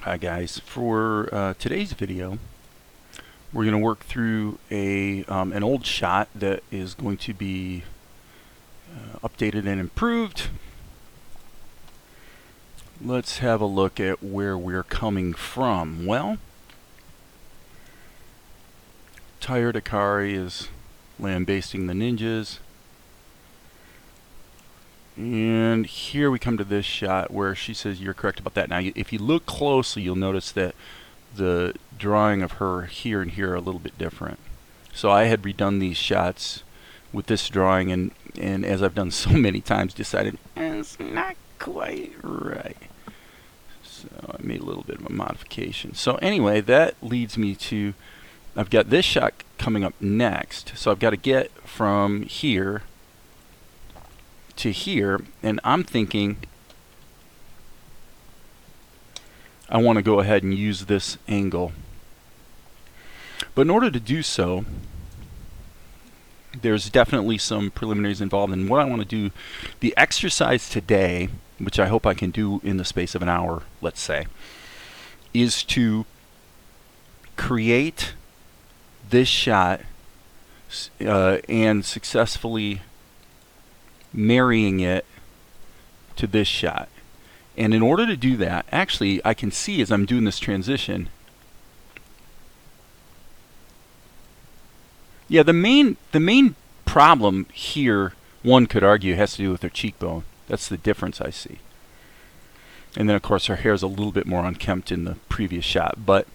Hi guys, for today's video we're going to work through an old shot that is going to be updated and improved. Let's have a look at where we're coming from. Well, Tired Akari is lambasting the ninjas, and here we come to this shot where she says you're correct about that. Now if you look closely, you'll notice that the drawing of her here and here are a little bit different. So I had redone these shots with this drawing, and as I've done so many times, decided it's not quite right. So I made a little bit of a modification. So anyway, that leads me to, I've got this shot coming up next. So I've got to get from here to here, and I'm thinking I want to go ahead and use this angle. But in order to do so, there's definitely some preliminaries involved. And what I want to do, the exercise today, which I hope I can do in the space of an hour, let's say, is to create this shot and successfully marrying it to this shot. And in order to do that, actually, I can see as I'm doing this transition, yeah, the main problem here, one could argue, has to do with her cheekbone. That's the difference I see. And then, of course, her hair is a little bit more unkempt in the previous shot. But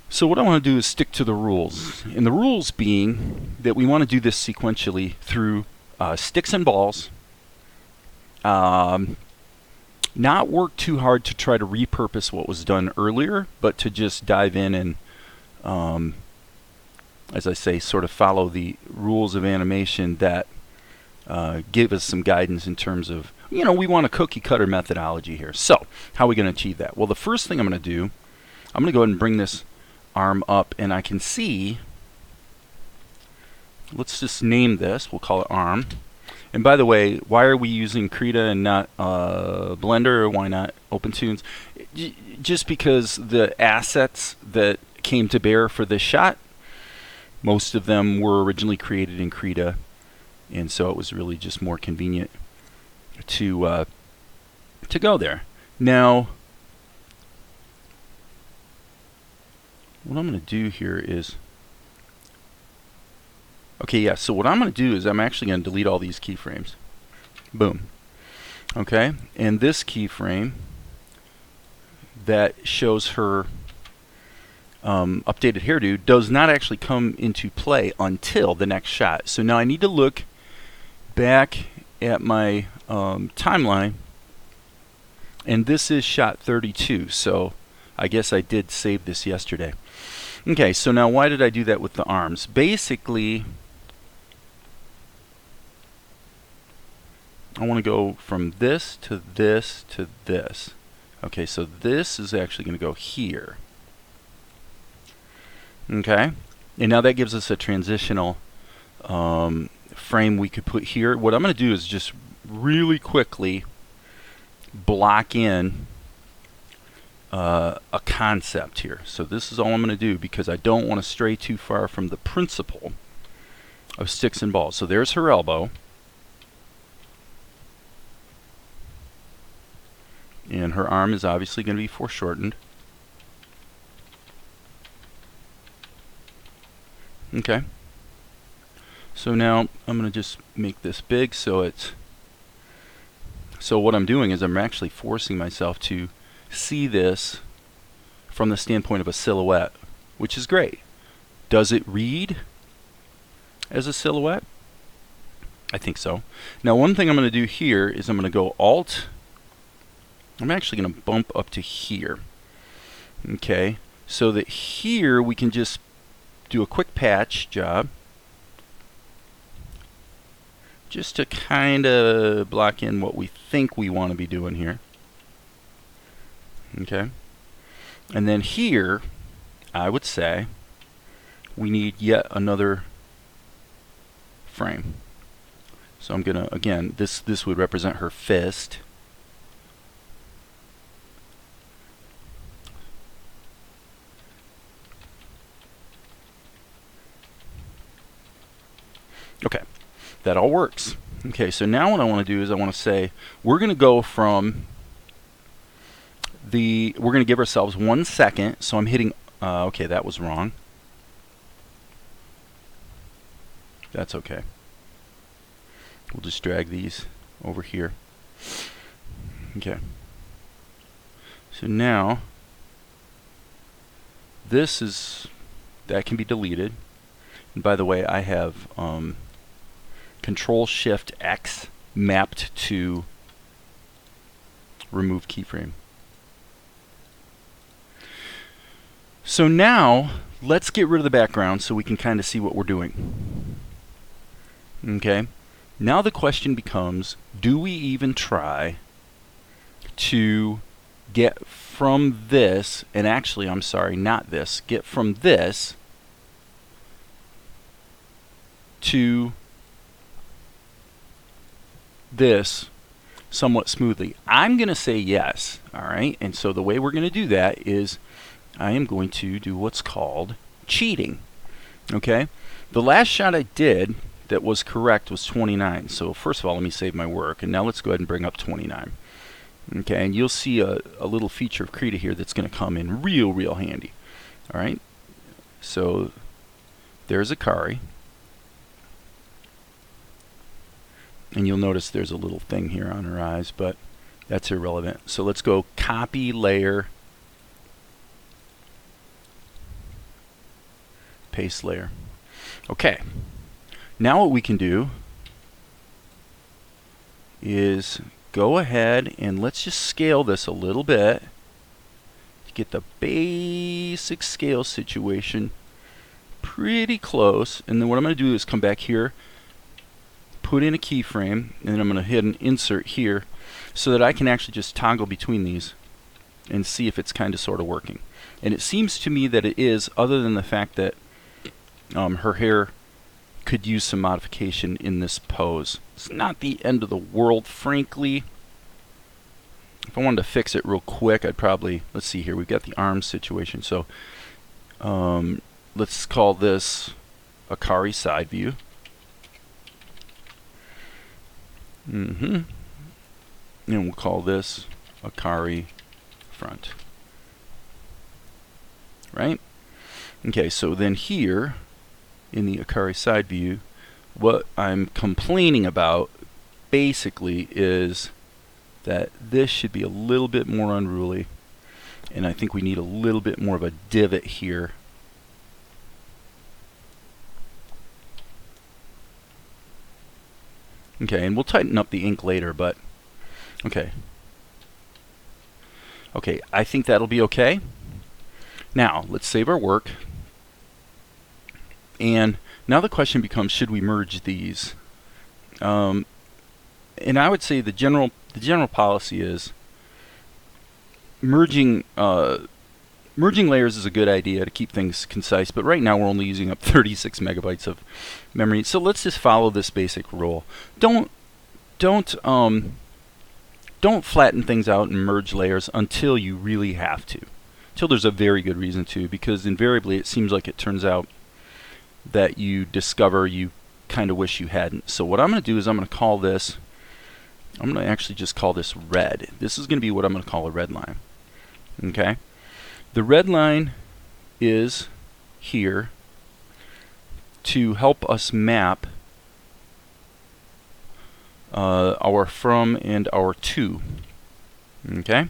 so what I want to do is stick to the rules. And the rules being that we want to do this sequentially through sticks and balls. Not work too hard to try to repurpose what was done earlier, but to just dive in and, as I say, sort of follow the rules of animation that give us some guidance in terms of, we want a cookie cutter methodology here. So, how are we going to achieve that? Well, the first thing I'm going to do, I'm going to go ahead and bring this arm up, and I can see, let's just name this, we'll call it arm. And by the way, why are we using Krita and not Blender, or why not OpenTunes? Just because the assets that came to bear for this shot, most of them were originally created in Krita, and so it was really just more convenient to go there. Now, what I'm going to do here is, okay, yeah, so what I'm going to do is I'm actually going to delete all these keyframes. Boom. Okay, and this keyframe that shows her updated hairdo does not actually come into play until the next shot. So now I need to look back at my timeline, and this is shot 32, so I guess I did save this yesterday. Okay, so now why did I do that with the arms? Basically, I want to go from this to this to this. Okay, so this is actually going to go here. Okay, and now that gives us a transitional frame we could put here. What I'm going to do is just really quickly block in a concept here. So this is all I'm going to do because I don't want to stray too far from the principle of sticks and balls. So there's her elbow. And her arm is obviously going to be foreshortened. Okay. So now I'm going to just make this big so it's... So what I'm doing is I'm actually forcing myself to see this from the standpoint of a silhouette, which is great. Does it read as a silhouette? I think so. Now one thing I'm going to do here is I'm going to go Alt. I'm actually going to bump up to here. Okay, so that here we can just do a quick patch job just to kind of block in what we think we want to be doing here. Okay, and then here I would say we need yet another frame. So I'm gonna, again, this would represent her fist. Okay, that all works. Okay, so now what I want to do is I want to say we're going to go from we're going to give ourselves 1 second. So I'm hitting, okay, that was wrong. That's okay. We'll just drag these over here. Okay. So now that can be deleted. And by the way, I have Control-Shift-X mapped to remove keyframe. So now let's get rid of the background so we can kind of see what we're doing. Okay. Now the question becomes, do we even try to get from this, and actually, I'm sorry, not this, get from this to this somewhat smoothly? I'm going to say yes, all right? And so the way we're going to do that is I am going to do what's called cheating, okay? The last shot I did that was correct was 29. So first of all, let me save my work, and now let's go ahead and bring up 29. Okay, and you'll see a little feature of Krita here that's going to come in real handy. All right, so there's Akari, and you'll notice there's a little thing here on her eyes, but that's irrelevant. So let's go copy layer, paste layer. Okay, now what we can do is go ahead and let's just scale this a little bit to get the basic scale situation pretty close. And then what I'm going to do is come back here, put in a keyframe, and then I'm going to hit an insert here so that I can actually just toggle between these and see if it's kind of sort of working. And it seems to me that it is, other than the fact that her hair could use some modification in this pose. It's not the end of the world, frankly. If I wanted to fix it real quick, I'd probably, let's see here, we've got the arm situation. So let's call this Akari side view. And we'll call this Akari front. Right? Okay, so then here in the Akari side view, what I'm complaining about basically is that this should be a little bit more unruly, and I think we need a little bit more of a divot here. Okay, and we'll tighten up the ink later, but okay. Okay, I think that'll be okay. Now, let's save our work. And now the question becomes, should we merge these? And I would say the general policy is merging layers is a good idea to keep things concise, but right now we're only using up 36 megabytes of memory. So let's just follow this basic rule. Don't flatten things out and merge layers until you really have to. Until there's a very good reason to, because invariably it seems like it turns out that you discover you kind of wish you hadn't. So what I'm going to do is I'm going to actually just call this red. This is going to be what I'm going to call a red line. Okay? The red line is here to help us map our from and our to. Okay?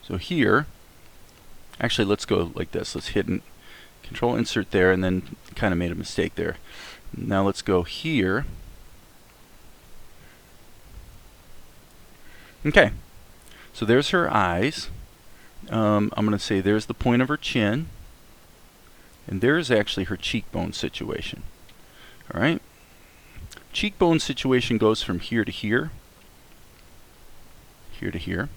So here, actually let's go like this. Let's hit Control Insert there, and then kind of made a mistake there. Now let's go here. Okay, so there's her eyes. I'm going to say there's the point of her chin, and there's actually her cheekbone situation. All right, cheekbone situation goes from here to here, here to here.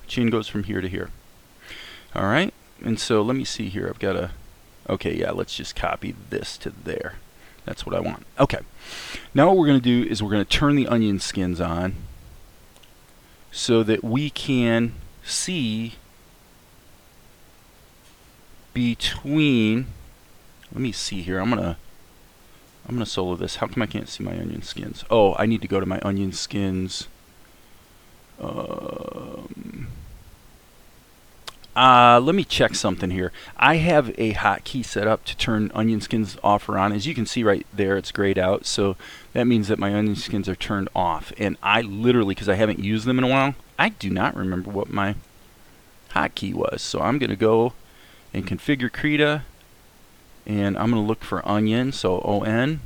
Chin goes from here to here. All right. And so let me see here. I've got a, okay, yeah, let's just copy this to there. That's what I want. Okay. Now what we're going to do is we're going to turn the onion skins on so that we can see between Let me see here. I'm gonna solo this. How come I can't see my onion skins? Oh, I need to go to my onion skins. Let me check something here. I have a hotkey set up to turn onion skins off or on. As you can see right there, it's grayed out. So that means that my onion skins are turned off. And I literally, because I haven't used them in a while, I do not remember what my hotkey was. So I'm going to go and configure Krita. And I'm going to look for onion. So ON.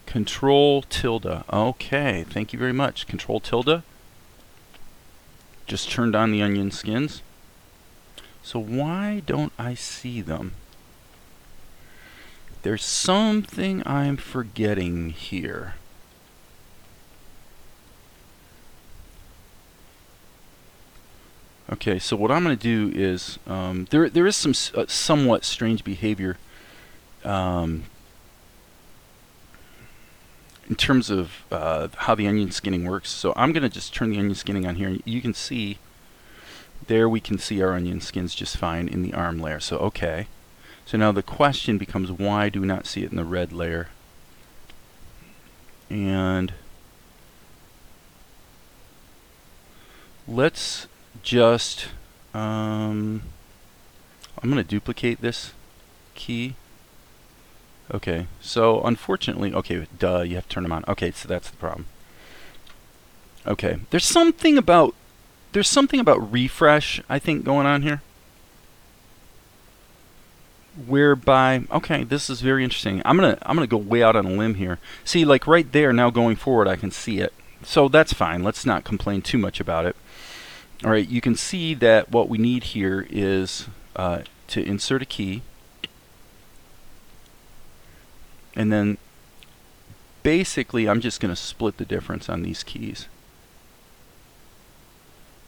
Control tilde. Okay, thank you very much. Control tilde. Just turned on the onion skins. So why don't I see them? There's something I'm forgetting here. Okay, so what I'm going to do is there is some somewhat strange behavior in terms of how the onion skinning works. So I'm going to just turn the onion skinning on here. You can see, there we can see our onion skins just fine in the arm layer. So okay. So now the question becomes, why do we not see it in the red layer? And let's just, I'm going to duplicate this key. Okay, so unfortunately, okay, duh, you have to turn them on. Okay, so that's the problem. Okay, there's something about refresh, I think, going on here. Whereby, okay, this is very interesting. I'm gonna go way out on a limb here. See, like right there, now going forward, I can see it. So that's fine. Let's not complain too much about it. All right, you can see that what we need here is to insert a key. And then basically I'm just going to split the difference on these keys.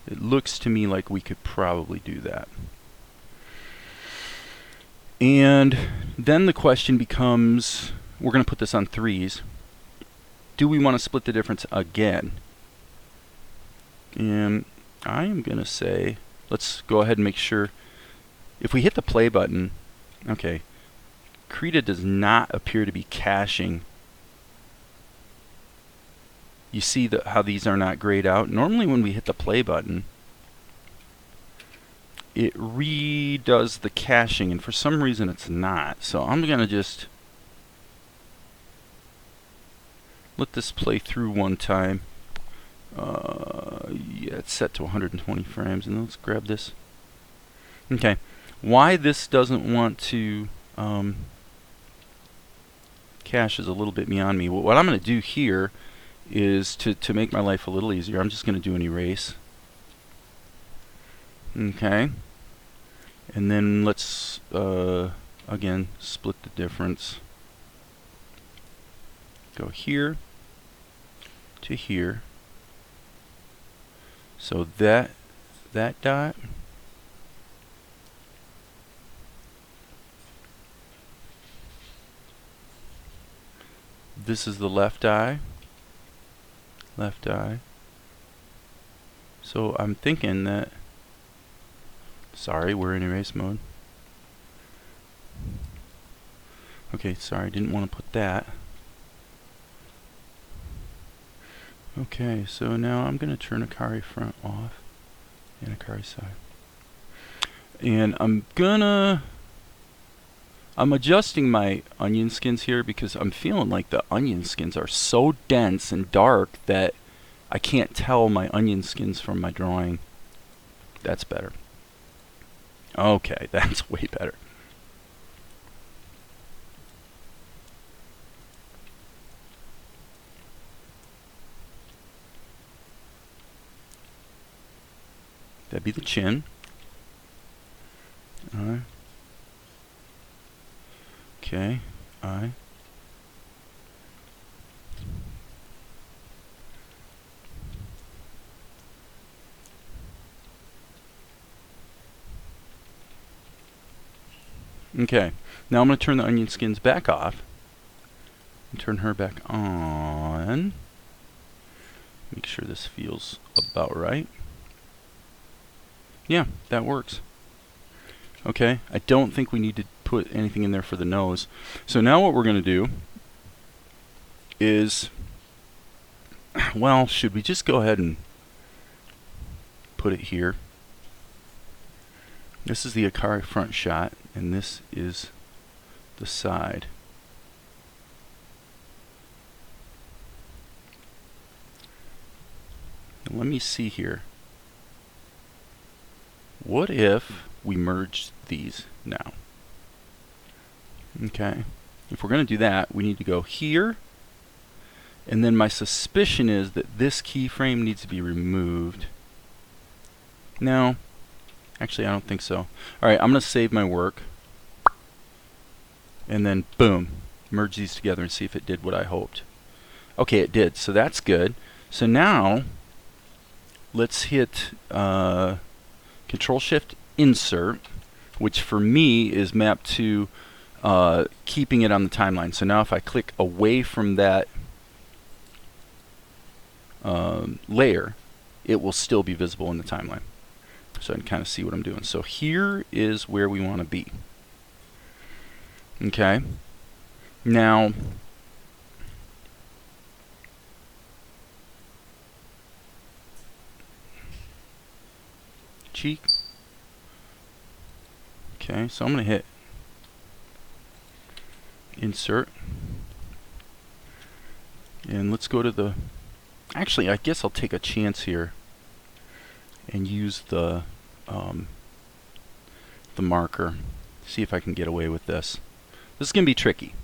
It looks to me like we could probably do that. And then the question becomes, we're going to put this on 3s. Do we want to split the difference again? And I am going to say, let's go ahead and make sure. If we hit the play button, okay, Krita does not appear to be caching. You see how these are not grayed out. Normally when we hit the play button, it redoes the caching, and for some reason it's not. So I'm going to just let this play through one time. Yeah, it's set to 120 frames, and let's grab this. Okay, why this doesn't want to cache is a little bit beyond me. What I'm going to do here is to make my life a little easier. I'm just going to do an erase. Okay. And then let's again split the difference. Go here to here. So that dot this is the left eye. Left eye. So I'm thinking that, sorry, we're in erase mode. Okay, sorry, didn't want to put that. Okay, so now I'm going to turn Akari front off and Akari side. And I'm adjusting my onion skins here because I'm feeling like the onion skins are so dense and dark that I can't tell my onion skins from my drawing. That's better. Okay, that's way better. That'd be the chin. Eye. Okay, eye. Okay, now I'm going to turn the onion skins back off and turn her back on. Make sure this feels about right. Yeah, that works. Okay, I don't think we need to put anything in there for the nose. So now what we're going to do is, well, should we just go ahead and put it here? This is the Akari front shot, and this is the side. And let me see here. What if we merged these now? Okay, if we're going to do that, we need to go here, and then my suspicion is that this keyframe needs to be removed. No, actually I don't think so. Alright, I'm going to save my work, and then boom, merge these together and see if it did what I hoped. Okay, it did, so that's good. So now let's hit Control-Shift Insert, which for me is mapped to keeping it on the timeline. So now if I click away from that layer, it will still be visible in the timeline. So I can kind of see what I'm doing. So here is where we want to be. Okay. Now, cheek. Okay, so I'm going to hit Insert. And let's go to the... Actually, I guess I'll take a chance here and use the marker. See if I can get away with this. This is going to be tricky.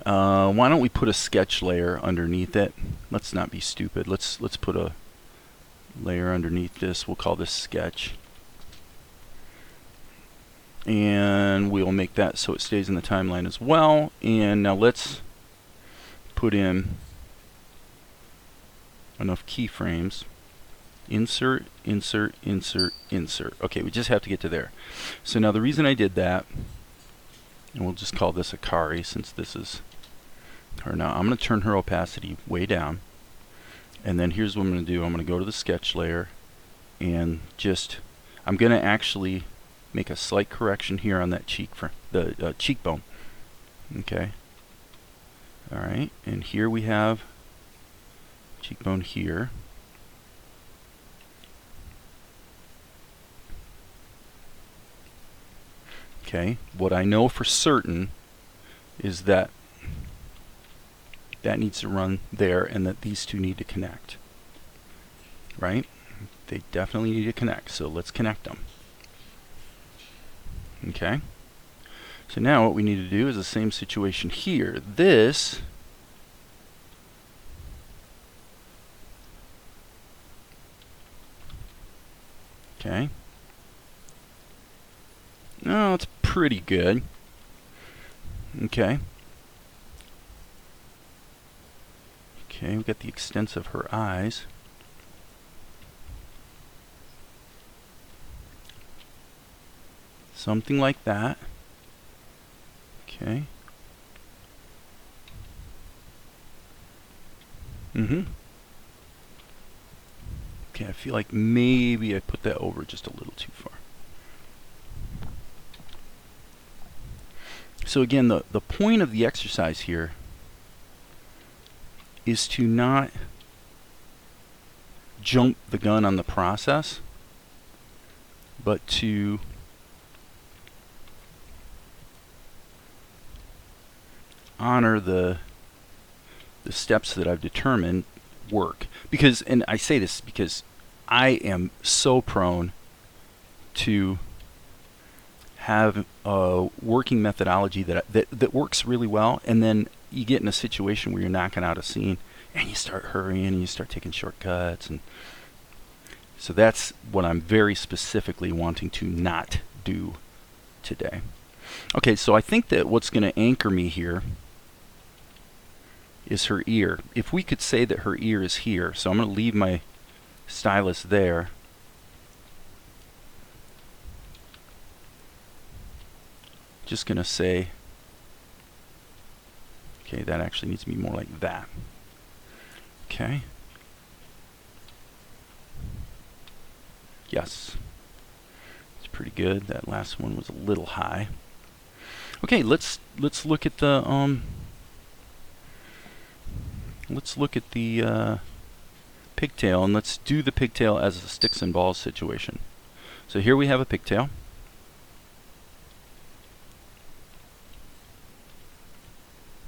Why don't we put a sketch layer underneath it? Let's not be stupid. Let's put a layer underneath this. We'll call this sketch. And we'll make that so it stays in the timeline as well. And now let's put in enough keyframes. Insert, insert, insert, insert. Okay, we just have to get to there. So now the reason I did that, and we'll just call this Akari since this is her now. I'm going to turn her opacity way down. And then here's what I'm going to do. I'm going to go to the sketch layer and just, I'm going to actually make a slight correction here on that cheek, for the cheekbone. Okay. All right, and here we have cheekbone here. Okay, what I know for certain is that that needs to run there and that these two need to connect. Right? They definitely need to connect, so let's connect them. Okay. So now what we need to do is the same situation here. This okay. No, it's pretty good. Okay. Okay, we got the extent of her eyes. Something like that. Okay. Okay, I feel like maybe I put that over just a little too far. So again, the point of the exercise here is to not jump the gun on the process, but to honor the steps that I've determined work. Because, and I say this because I am so prone to have a working methodology that works really well, and then you get in a situation where you're knocking out a scene and you start hurrying and you start taking shortcuts, and so that's what I'm very specifically wanting to not do today. Okay, so I think that what's going to anchor me here is her ear. If we could say that her ear is here, so I'm going to leave my stylus there. Just going to say, okay, that actually needs to be more like that. Okay. Yes. It's pretty good. That last one was a little high. Okay, let's look at the pigtail, and let's do the pigtail as a sticks and balls situation. So here we have a pigtail.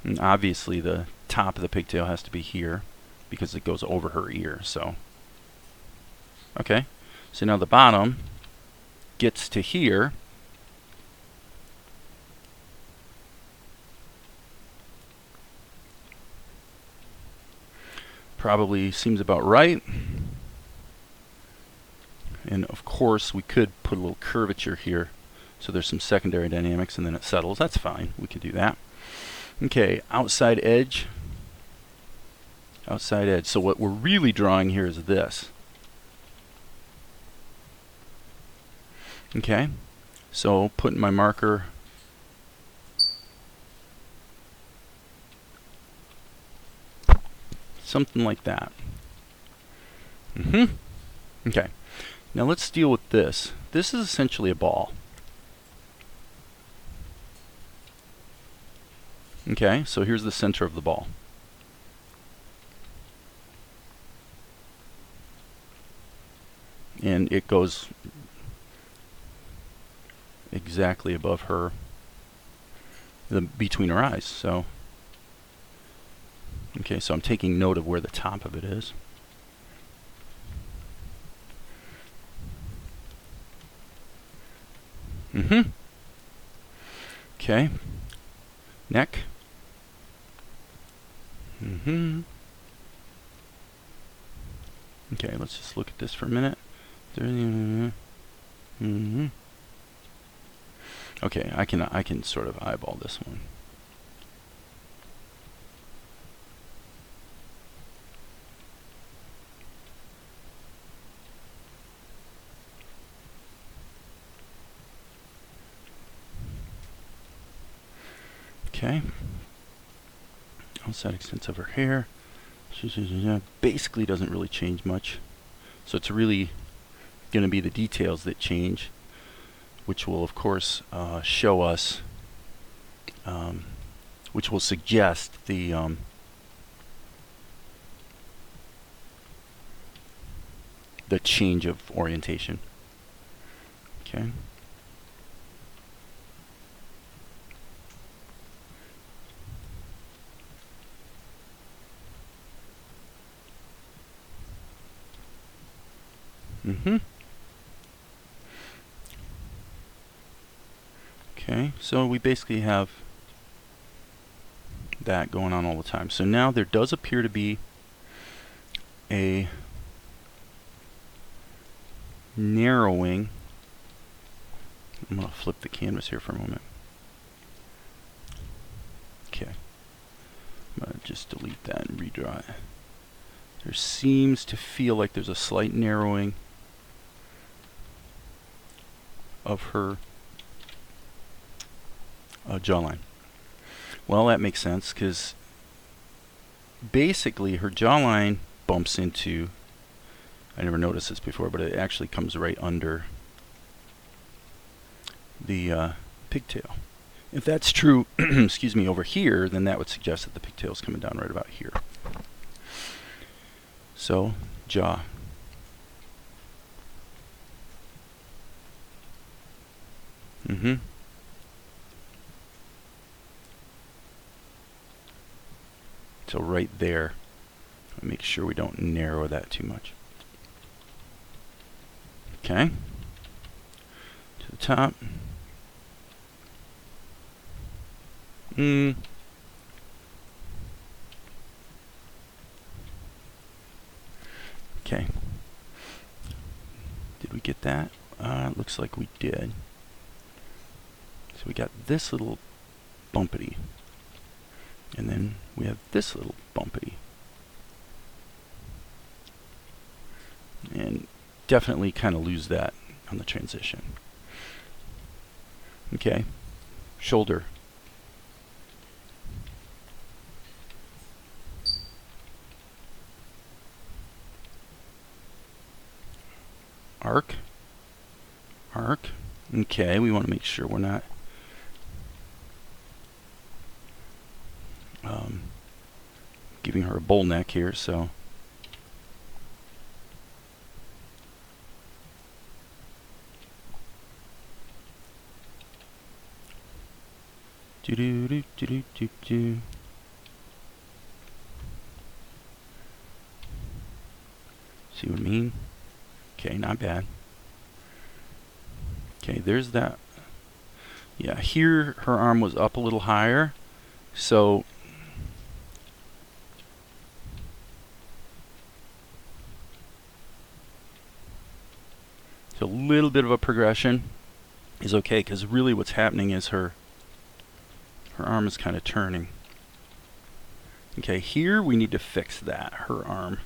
And obviously the top of the pigtail has to be here because it goes over her ear. So okay, so now the bottom gets to here. Probably seems about right. And of course we could put a little curvature here so there's some secondary dynamics and then it settles. That's fine, we can do that. Okay, outside edge. Outside edge. So what we're really drawing here is this. Okay, so putting my marker something like that. Okay, now let's deal with this. This is essentially a ball. Okay, so here's the center of the ball. And it goes exactly above her, between her eyes. So, okay, so I'm taking note of where the top of it is. Okay, neck. Okay, let's just look at this for a minute. Okay, I can sort of eyeball this one. Okay. Outside extents of her hair. Basically doesn't really change much. So it's really going to be the details that change, which will of course show us, which will suggest the change of orientation. Okay. Okay, so we basically have that going on all the time. So now there does appear to be a narrowing. I'm going to flip the canvas here for a moment. Okay, I'm going to just delete that and redraw it. There seems to feel like there's a slight narrowing of her jawline. Well, that makes sense because basically her jawline bumps into, I never noticed this before, but it actually comes right under the pigtail. If that's true, excuse me, over here, then that would suggest that the pigtail is coming down right about here. So, jaw. So right there, make sure we don't narrow that too much. Okay. To the top. Okay. Did we get that? It looks like we did. So we got this little bumpity. And then we have this little bumpity. And definitely kind of lose that on the transition. Okay. Shoulder. Arc. Arc. Okay, we want to make sure we're not giving her a bull neck here, so do do do do do do do. See what I mean? Okay, not bad. Okay, there's that. Yeah, here her arm was up a little higher, so a little bit of a progression is okay, because really what's happening is her arm is kind of turning. Okay, here we need to fix that. Her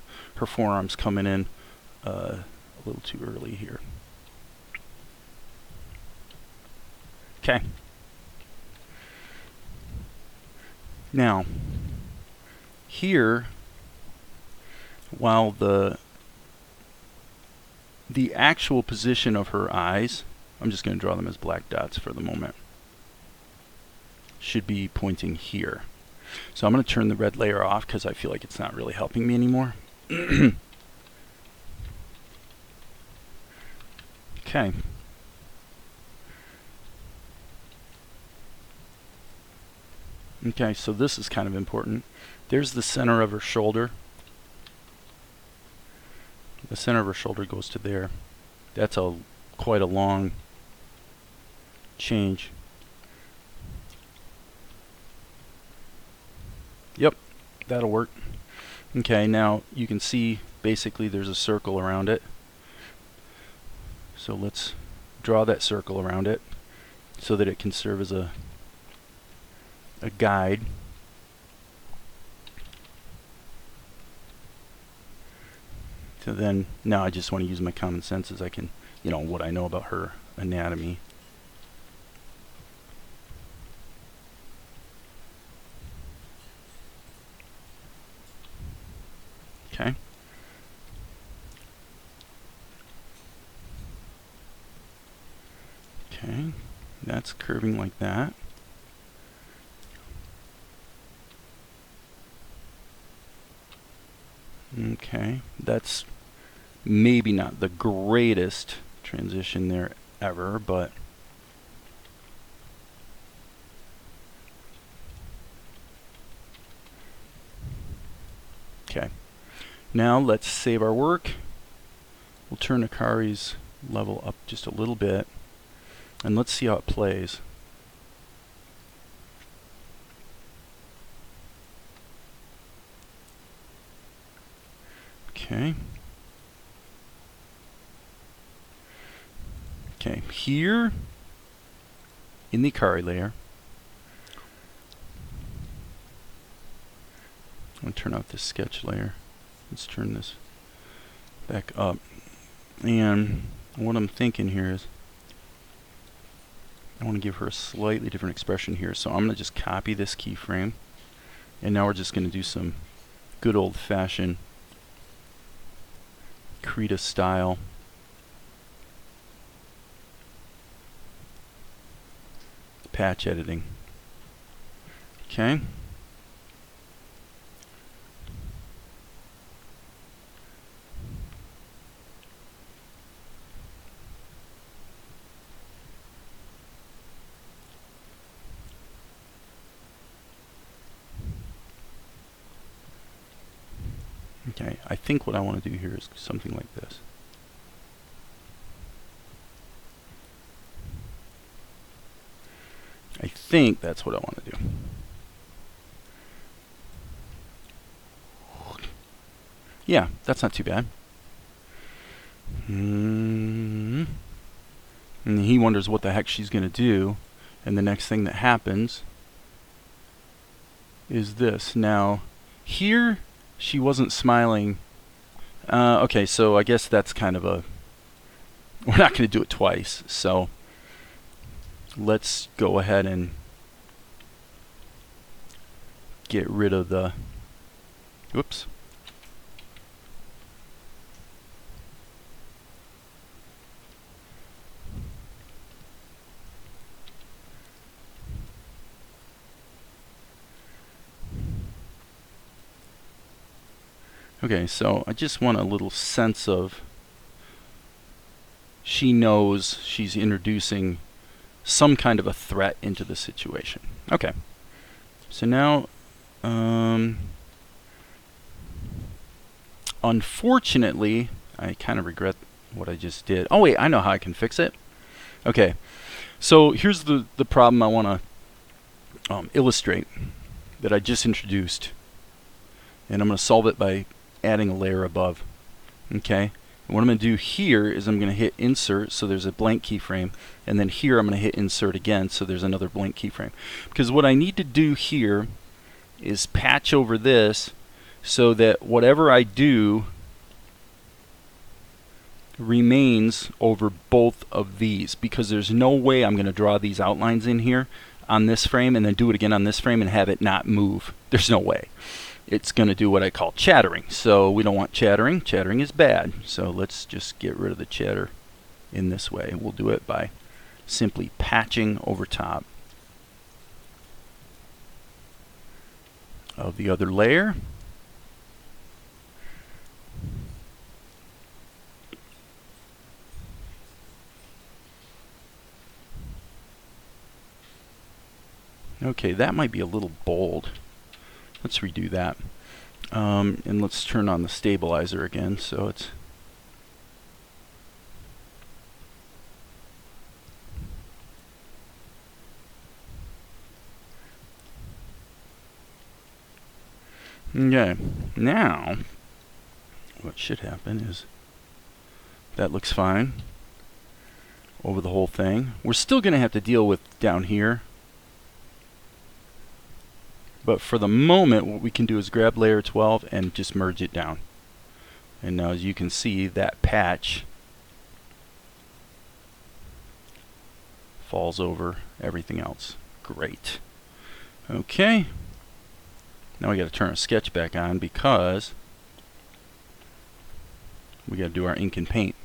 forearm's coming in a little too early here. Okay. Now, here, while the actual position of her eyes, I'm just going to draw them as black dots for the moment, should be pointing here. So I'm going to turn the red layer off because I feel like it's not really helping me anymore. Okay. Okay, so this is kind of important. There's the center of her shoulder. The center of her shoulder goes to there. That's quite a long change. Yep, that'll work. Okay, now you can see basically there's a circle around it. So let's draw that circle around it so that it can serve as a guide. So then, now I just want to use my common sense as I can, what I know about her anatomy. Okay. Okay, that's curving like that. Okay, that's maybe not the greatest transition there ever, but okay. Now let's save our work. We'll turn Akari's level up just a little bit, and let's see how it plays. Okay. Okay, here in the Akari layer, I'm going to turn off this sketch layer. Let's turn this back up. And what I'm thinking here is I want to give her a slightly different expression here. So I'm going to just copy this keyframe. And now we're just going to do some good old-fashioned Krita style patch editing. Okay. Okay, I think what I want to do here is something like this. I think that's what I want to do. Yeah, that's not too bad. And he wonders what the heck she's going to do. And the next thing that happens is this. Now, here she wasn't smiling. Okay, so I guess that's kind of a... We're not going to do it twice. So let's go ahead and get rid of the... Whoops. Okay, so I just want a little sense of she knows she's introducing some kind of a threat into the situation. Okay, so now unfortunately I kind of regret what I just did. Oh wait, I know how I can fix it. Okay, so here's the problem I want to illustrate that I just introduced, and I'm going to solve it by adding a layer above. Okay, and what I'm going to do here is I'm going to hit insert, so there's a blank keyframe, and then here I'm going to hit insert again, so there's another blank keyframe. Because what I need to do here is patch over this so that whatever I do remains over both of these, because there's no way I'm going to draw these outlines in here on this frame and then do it again on this frame and have it not move. There's no way. It's going to do what I call chattering. So we don't want chattering. Chattering is bad. So let's just get rid of the chatter in this way. We'll do it by simply patching over top of the other layer. Okay, that might be a little bold. Let's redo that. And let's turn on the stabilizer again so it's okay. Now what should happen is that looks fine over the whole thing. We're still going to have to deal with down here, but for the moment what we can do is grab layer 12 and just merge it down. And now as you can see, that patch falls over everything else. Great. Okay, now we got to turn our sketch back on because we got to do our ink and paint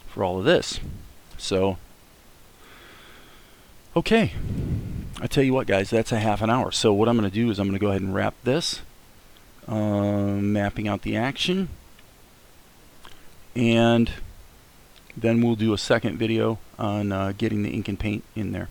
for all of this. So okay, I tell you what guys, that's a half an hour. So what I'm going to do is I'm going to go ahead and wrap this, mapping out the action, and then we'll do a second video on getting the ink and paint in there.